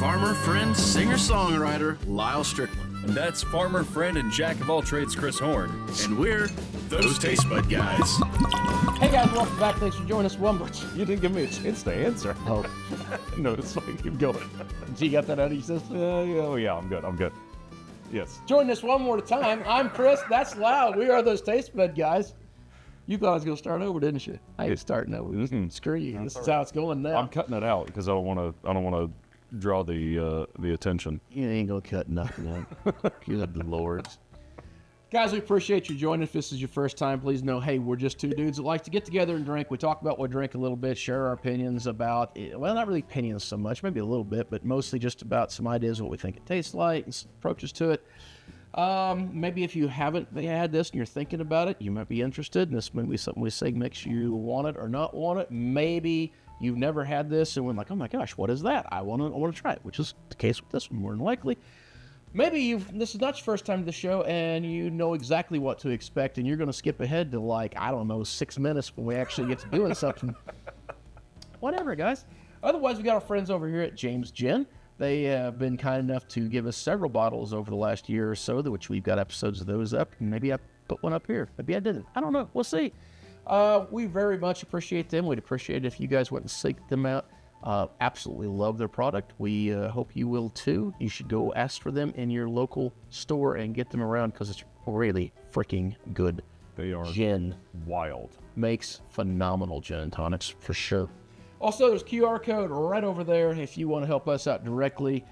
farmer, friend, singer-songwriter, Lyal Strickland. And that's farmer, friend, and jack of all trades, Chris Horn. And we're those Tastebudguys. Hey guys, welcome back. Thanks for joining us. One more. You didn't give me a chance to answer. Oh, No, it's fine. Keep going. so you got that out of your system? Yeah, I'm good. Yes. Join us one more time. I'm Chris. That's Lyal. We are those Tastebudguys. You thought I was going to start over, didn't you? I ain't starting over. Mm-mm. Screw you. This is how it's going now. I'm cutting it out because I don't want to draw the attention. You ain't going to cut nothing out. Good lords. Guys, we appreciate you joining. If this is your first time, please know, hey, we're just two dudes that like to get together and drink. We talk about what we drink a little bit, share our opinions about it. Well, not really opinions so much, maybe a little bit, but mostly just about some ideas of what we think it tastes like and some approaches to it. Maybe if you haven't had this and you're thinking about it, you might be interested. And this may be something we say makes you want it or not want it. Maybe you've never had this and we're like, oh my gosh, what is that? I want to try it, which is the case with this one more than likely. Maybe this is not your first time to the show and you know exactly what to expect and you're going to skip ahead to 6 minutes when we actually get to doing something. Whatever, guys. Otherwise, we got our friends over here at James Gin. They have been kind enough to give us several bottles over the last year or so, which we've got episodes of those up. Maybe I put one up here. Maybe I didn't. I don't know. We'll see. We very much appreciate them. We'd appreciate it if you guys went and seek them out. Absolutely love their product. We hope you will too. You should go ask for them in your local store and get them around because it's really freaking good. They are gin. wild. Makes phenomenal gin and tonics for sure. Also, there's QR code right over there. If you want to help us out directly,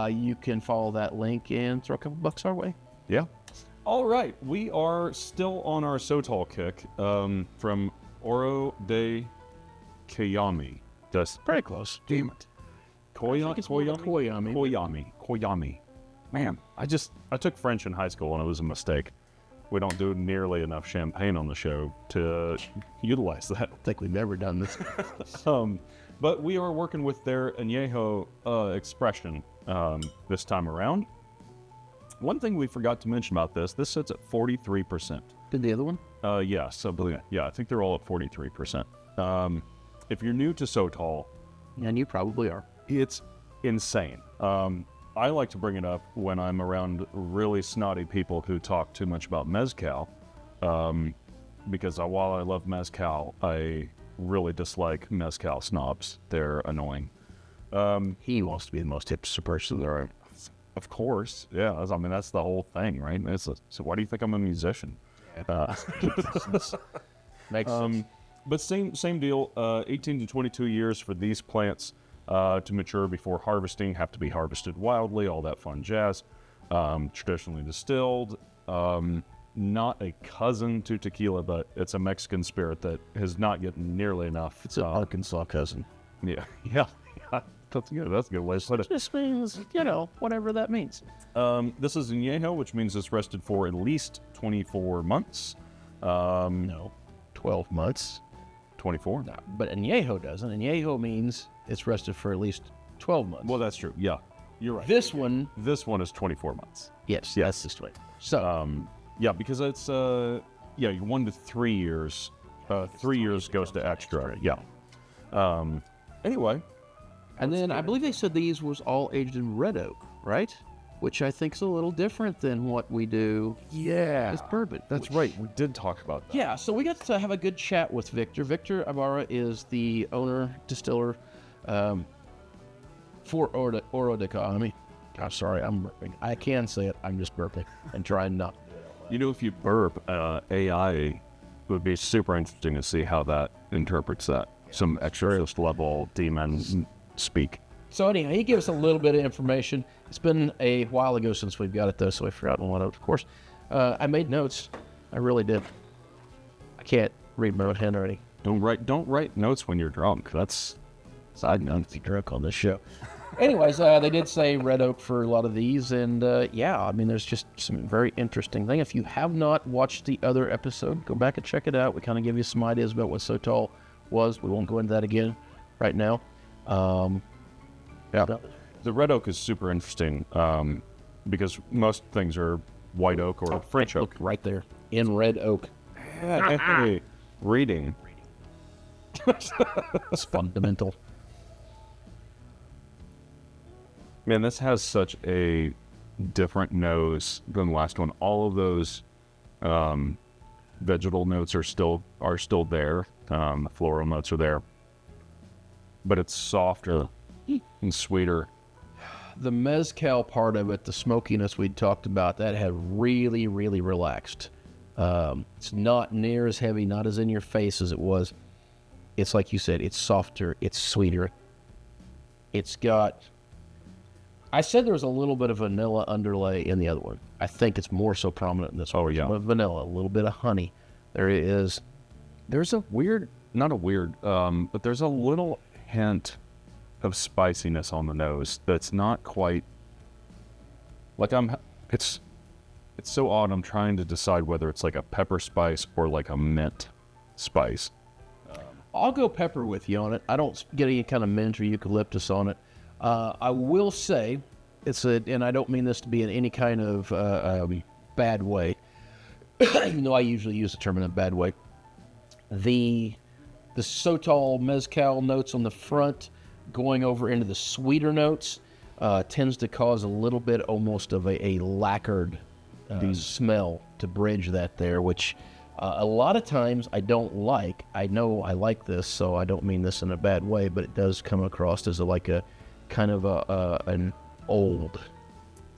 you can follow that link and throw a couple bucks our way. Yeah. All right. We are still on our sotol kick from Oro de Coyame. Just Pretty close. damn it. Coyame. Man, I took French in high school and it was a mistake. We don't do nearly enough champagne on the show to utilize that. I think we've never done this. But we are working with their Anejo expression this time around. One thing we forgot to mention about this sits at 43%. Did the other one? Yes, I think they're all at 43%. If you're new to sotol, And you probably are. it's insane. I like to bring it up when I'm around really snotty people who talk too much about mezcal, because while I love mezcal, I really dislike mezcal snobs. They're annoying. He wants to be the most hipster person there. Of course, yeah. I mean, that's the whole thing, right? So why do you think I'm a musician? Makes sense. But same deal. 18 to 22 years for these plants to mature before harvesting. Have to be harvested wildly. All that fun jazz. Traditionally distilled. Not a cousin to tequila, but it's a Mexican spirit that has not gotten nearly enough. It's an Arkansas cousin. Yeah. That's good. That's a good way to put it. Just means, whatever that means. This is Anejo, which means it's rested for at least 24 months. No, 12 months. 24? No, but Anejo doesn't. Anejo means it's rested for at least 12 months. Well, that's true. Yeah, you're right. This one, is 24 months. yes, that's just right. So, Yeah, because it's you're 1 to 3 years. 3 years goes to extra. Yeah. Anyway. and then I believe they said these was all aged in red oak, right? Which I think is a little different than what we do. Yeah. It's bourbon. That's right. We did talk about that. Yeah, so we got to have a good chat with Victor. Victor Ibarra is the owner, distiller for Oro de Coyame. I'm sorry, I'm burping. I can say it, I'm just burping and trying not. You know, if you burp, AI would be super interesting to see how that interprets that. Some extra level demon speak. So anyhow, he gave us a little bit of information. It's been a while ago since we've got it though, so I've forgotten what of course. I made notes. I really did. I can't read my own handwriting. Don't write notes when you're drunk. That's I'm not drunk on this show. Anyways, they did say red oak for a lot of these, and there's just some very interesting thing. If you have not watched the other episode, go back and check it out. We kind of give you some ideas about what sotol was. We won't go into that again right now. Yeah, the red oak is super interesting because most things are white oak or French oak. Look right there in red oak. Hey, reading. It's fundamental. Man, this has such a different nose than the last one. All of those vegetal notes are still there. The floral notes are there, but it's softer and sweeter. The mezcal part of it, the smokiness we'd talked about, that had really, really relaxed. It's not near as heavy, not as in your face as it was. It's like you said, it's softer, it's sweeter. It's got... I said there was a little bit of vanilla underlay in the other one. I think it's more so prominent in this one. Oh, yeah. Vanilla, a little bit of honey. There's a weird, but there's a little hint of spiciness on the nose that's not quite like it's so odd. I'm trying to decide whether it's like a pepper spice or like a mint spice. I'll go pepper with you on it. I don't get any kind of mint or eucalyptus on it. I will say, and I don't mean this to be in any kind of bad way, even though I usually use the term in a bad way. The sotol mezcal notes on the front going over into the sweeter notes tends to cause a little bit almost of a lacquered smell to bridge that there, which a lot of times I don't like. I know I like this, so I don't mean this in a bad way, but it does come across as like a kind of an old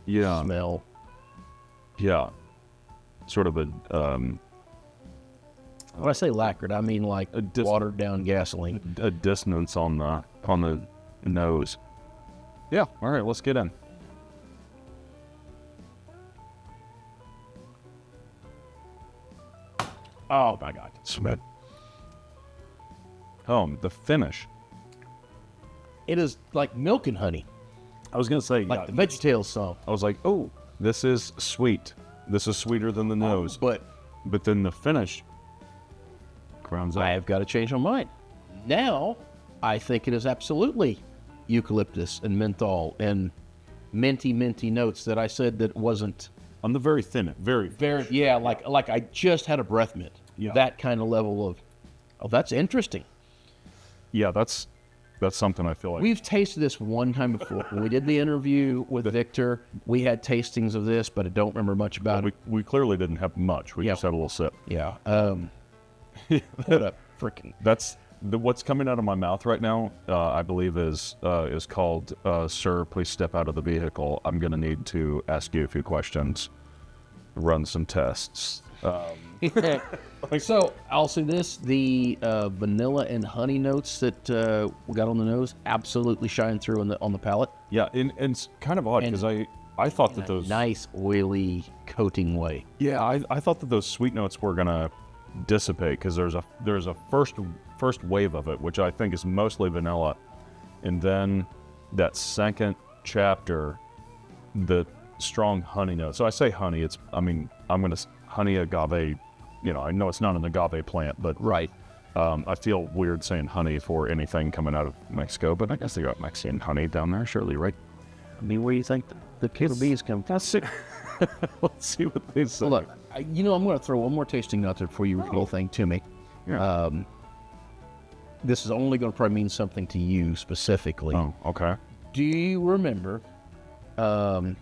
smell. Yeah. Sort of a... when I say lacquered, I mean like watered down gasoline. A dissonance on the nose. Yeah, all right, let's get in. Oh my God. Smith. Oh, the finish. It is like milk and honey. I was going to say... Like the VeggieTales song. I was like, oh, this is sweet. This is sweeter than the nose. But then the finish grounds up. I have got to change my mind. Now, I think it is absolutely eucalyptus and menthol and minty notes that I said that wasn't... On the very thin, very, yeah, like I just had a breath mint. Yeah. That kind of level of, oh, that's interesting. Yeah, that's something I feel like. We've tasted this one time before. When we did the interview with Victor, we had tastings of this, but I don't remember much about it. We clearly didn't have much. We just had a little sip. Yeah. What a freaking... That's what's coming out of my mouth right now. I believe is called "Sir, please step out of the vehicle. I'm going to need to ask you a few questions, run some tests." So I'll say this: the vanilla and honey notes that we got on the nose absolutely shine through on the palate. Yeah, and it's kind of odd because I thought that those nice oily coating way. Yeah, I thought that those sweet notes were gonna dissipate because there's a first wave of it, which I think is mostly vanilla, and then that second chapter, the strong honey note. So I say honey. Honey agave. I know it's not an agave plant, but right. I feel weird saying honey for anything coming out of Mexico, but I guess they got Mexican honey down there, surely, right? I mean, where do you think the killer bees come from? Let's see what they say. Well, look, I'm going to throw one more tasting note there before you read the whole thing to me. Yeah. This is only going to probably mean something to you specifically. Oh, okay. Do you remember one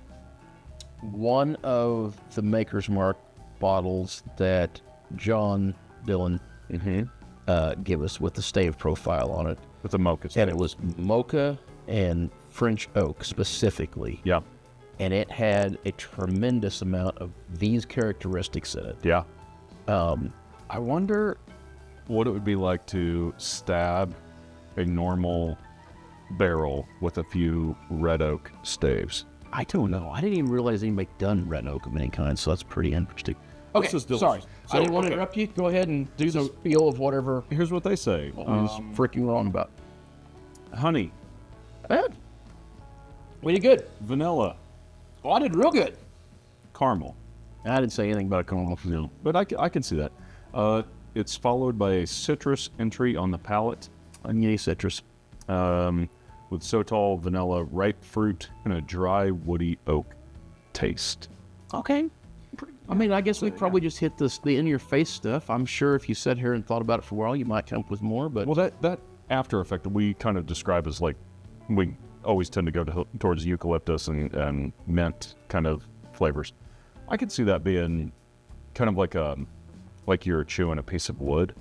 of the Maker's Mark bottles that John Dillon give us with the stave profile on it? With the mocha. And it was mocha and French oak specifically. Yeah. And it had a tremendous amount of these characteristics in it. Yeah. I wonder what it would be like to stab a normal barrel with a few red oak staves. I don't know. I didn't even realize anybody done red oak of any kind, so that's pretty interesting. Okay, sorry. I didn't want to interrupt you. Go ahead and do the spiel of whatever Here's what they say. I was freaking wrong about. Honey, Bad. We did good. vanilla, Oh, I did real good. caramel. I didn't say anything about a caramel. No. But I can see that. It's followed by a citrus entry on the palate. Yay, citrus. With sotol, vanilla, ripe fruit, and a dry, woody oak taste. Okay. I mean, I guess we probably just hit the in-your-face stuff. I'm sure if you sat here and thought about it for a while, you might come up with more. But Well, that after effect we kind of describe as like always tend to go towards eucalyptus and mint kind of flavors. I could see that being kind of like you're chewing a piece of wood.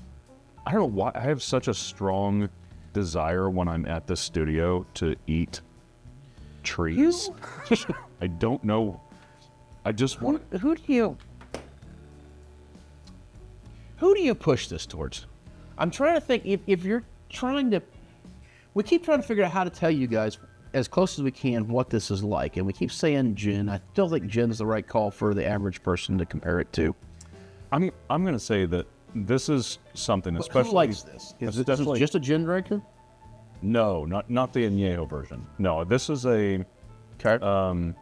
I don't know why. I have such a strong desire when I'm at the studio to eat trees. I don't know. I just want. Who do you push this towards? I'm trying to think if you're trying to. We keep trying to figure out how to tell you guys as close as we can what this is like, and we keep saying gin. I still think gin is the right call for the average person to compare it to. I'm going to say that this is something, especially. Who likes this? Is it just a gin drinker? No, not the añejo version. No, this is a. Okay.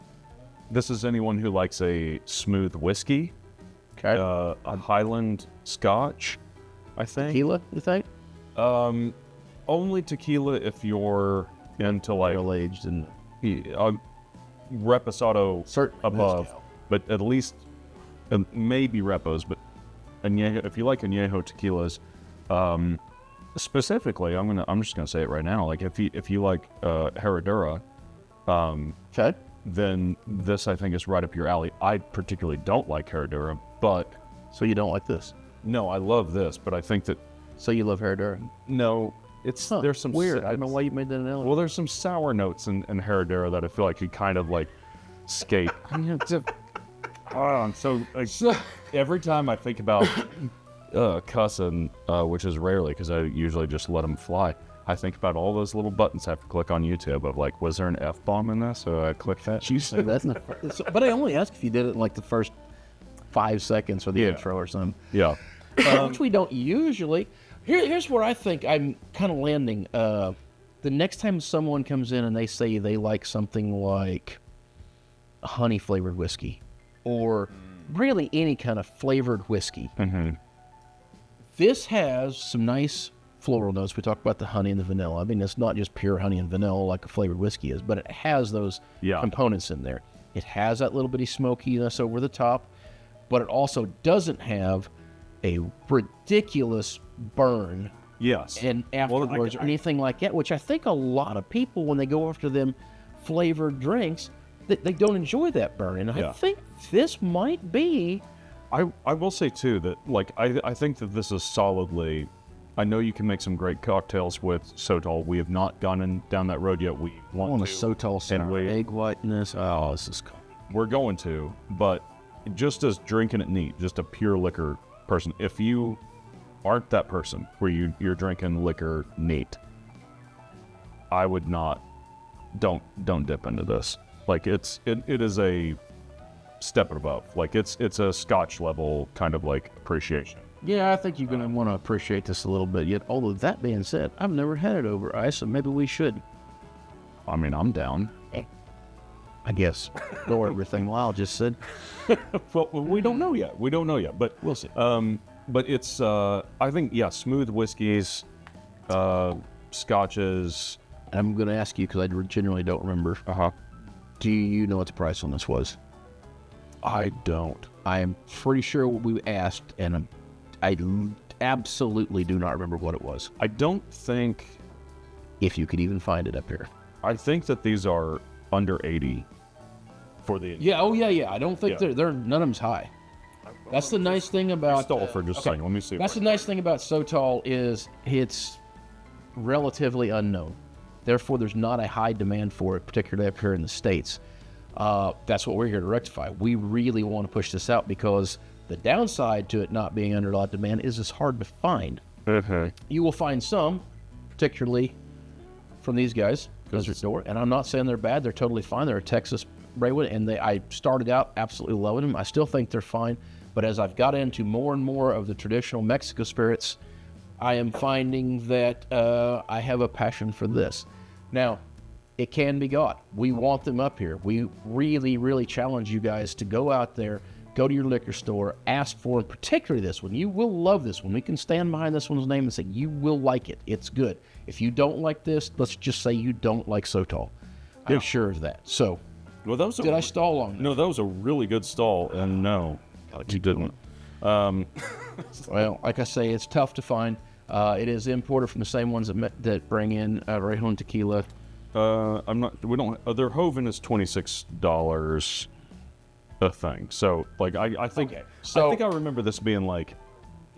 This is anyone who likes a smooth whiskey. Okay. A Highland Scotch, I think. Tequila, you think? Only tequila if you're into like Barrel-aged and reposado above, mezcal. but at least maybe repos. But añejo, if you like añejo tequilas, specifically, I'm just gonna say it right now. Like if you like Herradura, Okay. then this I think is right up your alley. I particularly don't like Herradura, but So you don't like this? no, I love this. But I think that So you love Herradura? no, it's there's some weird. I don't know why you made that analogy. Well, there's some sour notes in Herradura that I feel like you kind of like skate. So every time I think about cussing, which is rarely because I usually just let them fly, I think about all those little buttons I have to click on YouTube of like, was there an F-bomb in this? So I click that. You say that's not. But I only asked if you did it in like the first 5 seconds or the intro or something. Yeah. Which we don't usually. Here's where I think I'm kind of landing. The next time someone comes in and they say they like something like a honey-flavored whiskey or really any kind of flavored whiskey, this has some nice floral notes. We talk about the honey and the vanilla. I mean, it's not just pure honey and vanilla like a flavored whiskey is, but it has those components in there. It has that little bitty smokiness over the top, but it also doesn't have a ridiculous burn Yes. and afterwards or anything like that, which I think a lot of people, when they go after them flavored drinks, they don't enjoy that burn. And I think this might be... I will say, too, that like I think that this is solidly... I know you can make some great cocktails with sotol. We have not gone down that road yet. We want a to. sotol sour, egg whiteness. Oh, this is cool. We're going to, but just as drinking it neat, just a pure liquor person. If you aren't that person where you're drinking liquor neat, I would not. Don't dip into this. Like it is a step above. Like it's a Scotch level kind of like appreciation. Yeah, I think you're going to want to appreciate this a little bit. Yet, although that being said, I've never had it over ice, so maybe we should. I mean, I'm down. I guess. Or everything Lyal just said. Well, we don't know yet. But We'll see. But it's I think smooth whiskeys, scotches. I'm going to ask you because I generally don't remember. Do you know what the price on this was? I don't. I am pretty sure what we asked, and I absolutely do not remember what it was. I don't think. If you could even find it up here. I think that these are under 80 for the. Yeah. Oh, yeah. I don't think they're none of them's high. That's the nice thing about. Stall for just a second. Let me see. That's the nice thing about sotol is it's relatively unknown. Therefore, there's not a high demand for it, particularly up here in the States. That's what we're here to rectify. We really want to push this out because the downside to it not being under a lot of demand is it's hard to find. You will find some, particularly from these guys, and I'm not saying they're bad. They're totally fine. They're a Texas Braywood, and I started out absolutely loving them. I still think they're fine, but as I've got into more and more of the traditional Mexico spirits, I am finding that I have a passion for this. Now, it can be got. We want them up here. We really, really challenge you guys to go out there, go to your liquor store, ask for it, particularly this one. You will love this one. We can stand behind this one's name and say, you will like it. It's good. If you don't like this, let's just say you don't like sotol. I'm sure of that. So, well, did I stall long enough? No, that was a really good stall, and no, you didn't. Well, like I say, it's tough to find. It is imported from the same ones that bring in Rejon tequila I'm not. We don't. Their Hoven is $26 a thing. So like I think. Okay. So I think I remember this being like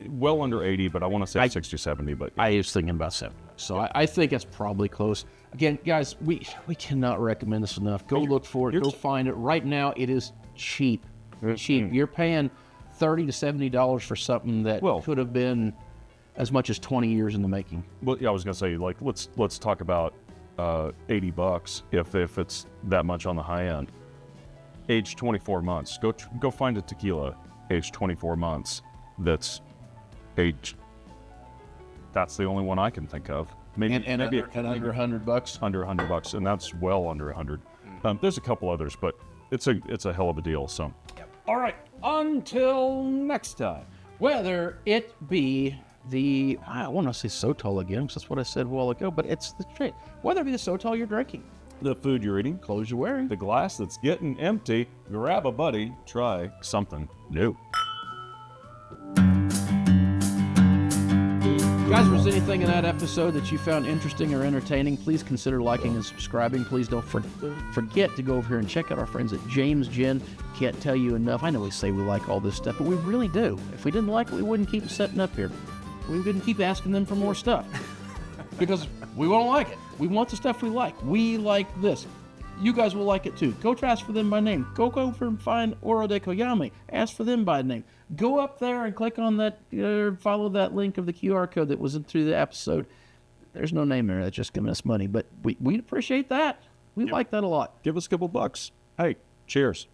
well under 80, but I want to say 60, 70. But yeah. I was thinking about 70. So I think it's probably close. Again, guys, we cannot recommend this enough. Go look for it. Go find it. Right now, it is cheap. Cheap. You're paying $30 to $70 for something that could have been as much as 20 years in the making. Well, yeah, I was gonna say like let's talk about $80 if it's that much on the high end. Age 24 months. Go find a tequila age 24 months. That's age. That's the only one I can think of. Maybe and under $100. Under $100, and that's well under 100. There's a couple others, but it's a hell of a deal. So, all right. Until next time, whether it be I want to say sotol again, because that's what I said a while ago, but it's the truth. Whether it be the sotol you're drinking, the food you're eating, clothes you're wearing, the glass that's getting empty, grab a buddy, try something new. Guys, if there's anything in that episode that you found interesting or entertaining, please consider liking and subscribing. Please don't forget to go over here and check out our friends at James Gin. Can't tell you enough. I know we say we like all this stuff, but we really do. If we didn't like it, we wouldn't keep setting up here. We wouldn't keep asking them for more stuff because we won't like it. We want the stuff we like. We like this. You guys will like it too. Go ask for them by name. Go over and find Oro de Coyame. Ask for them by name. Go up there and click on that, follow that link of the QR code that was through the episode. There's no name there. That's just giving us money, but we appreciate that. We like that a lot. Give us a couple bucks. Hey, cheers.